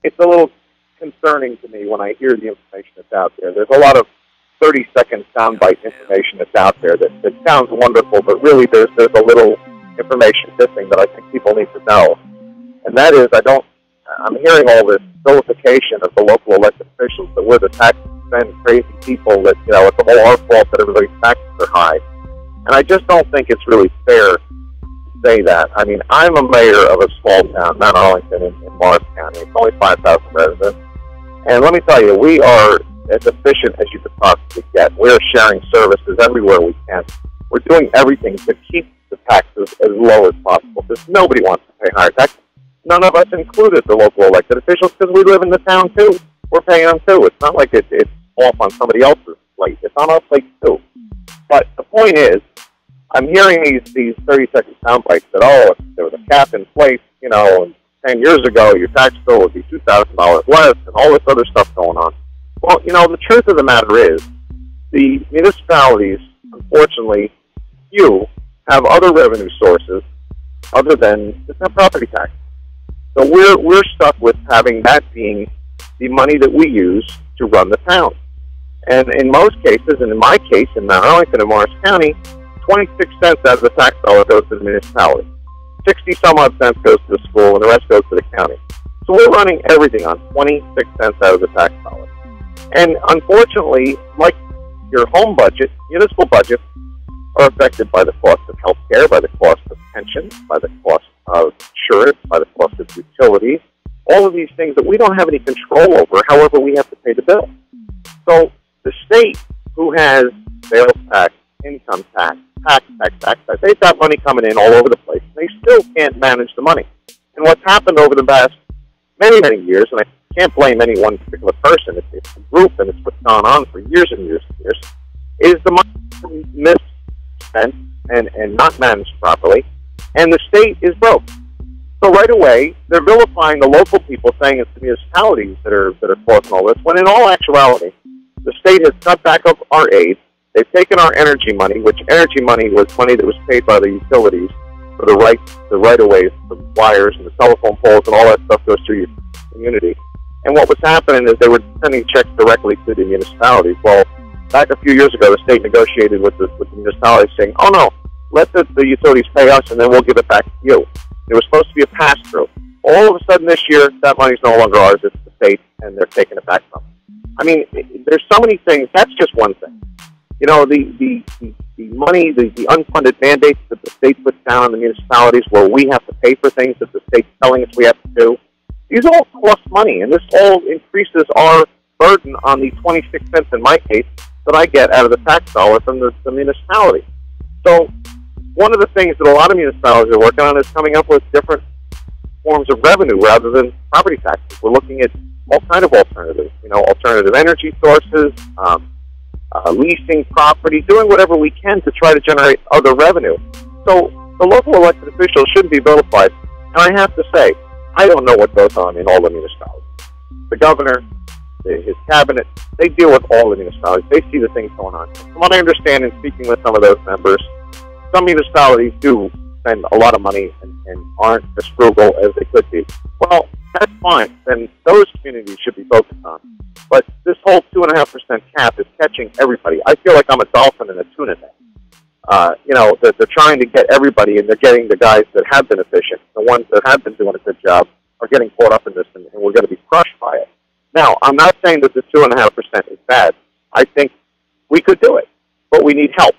it's a little concerning to me when I hear the information that's out there. There's a lot of 30-second soundbite information that's out there that sounds wonderful, but really there's a little information missing that I think people need to know. And that is, I'm hearing all this vilification of the local elected officials that we're the tax-spend crazy people, that, it's all our fault that everybody's taxes are high. And I just don't think it's really fair to say that. I mean, I'm a mayor of a small town, Mount Arlington in Morris County. It's only 5,000 residents. And let me tell you, we are as efficient as you could possibly get. We're sharing services everywhere we can. We're doing everything to keep the taxes as low as possible, because nobody wants to pay higher taxes. None of us included the local elected officials, because we live in the town too. We're paying them too. It's not like it's off on somebody else's plate. It's on our plate too. But the point is, I'm hearing these 30-second sound bites that, if there was a cap in place, and 10 years ago your tax bill would be $2,000 less, and all this other stuff going on. Well, the truth of the matter is, the municipalities, unfortunately, few have other revenue sources other than the property tax. So we're stuck with having that being the money that we use to run the town. And in most cases, and in my case, in Mount Arlington and Morris County, 26 cents out of the tax dollar goes to the municipality. 60-some-odd cents goes to the school, and the rest goes to the county. So we're running everything on 26 cents out of the tax dollar. And unfortunately, like your home budget, municipal budgets are affected by the cost of health care, by the cost of pensions, by the cost of insurance, by the cost of utilities, all of these things that we don't have any control over, however we have to pay the bill. So the state, who has sales tax, income tax, tax, they've got money coming in all over the place. They still can't manage the money. And what's happened over the past many, many years, and I can't blame any one particular person, it's a group, and it's what's gone on for years and years and years, is the money misspent and not managed properly, and the state is broke. So right away, they're vilifying the local people, saying it's the municipalities that are causing all this, when in all actuality, the state has cut back up our aid. They've taken our energy money, which energy money was money that was paid by the utilities for the right-of-ways, the wires and the telephone poles, and all that stuff goes through your community. And what was happening is they were sending checks directly to the municipalities. Well, back a few years ago, the state negotiated with the municipalities, saying, "Oh no, let the utilities pay us, and then we'll give it back to you." It was supposed to be a pass-through. All of a sudden this year, that money's no longer ours; it's the state, and they're taking it back from us. I mean, there's so many things. That's just one thing. The money, the unfunded mandates that the state puts down on the municipalities, where we have to pay for things that the state's telling us we have to do, these all cost money, and this all increases our burden on the 26 cents, in my case, that I get out of the tax dollar from the municipality. So one of the things that a lot of municipalities are working on is coming up with different forms of revenue rather than property taxes. We're looking at all kind of alternatives, alternative energy sources, leasing property, doing whatever we can to try to generate other revenue. So the local elected officials shouldn't be vilified. And I have to say, I don't know what goes on in all the municipalities. The governor, his cabinet, they deal with all the municipalities. They see the things going on. From what I understand in speaking with some of those members, some municipalities do spend a lot of money and aren't as frugal as they could be. Well, that's fine. Then those communities should be focused on. But this whole 2.5% cap is catching everybody. I feel like I'm a dolphin in a tuna net. They're trying to get everybody, and they're getting the guys that have been efficient. The ones that have been doing a good job are getting caught up in this, and we're going to be crushed by it. Now, I'm not saying that the 2.5% is bad. I think we could do it, but we need help.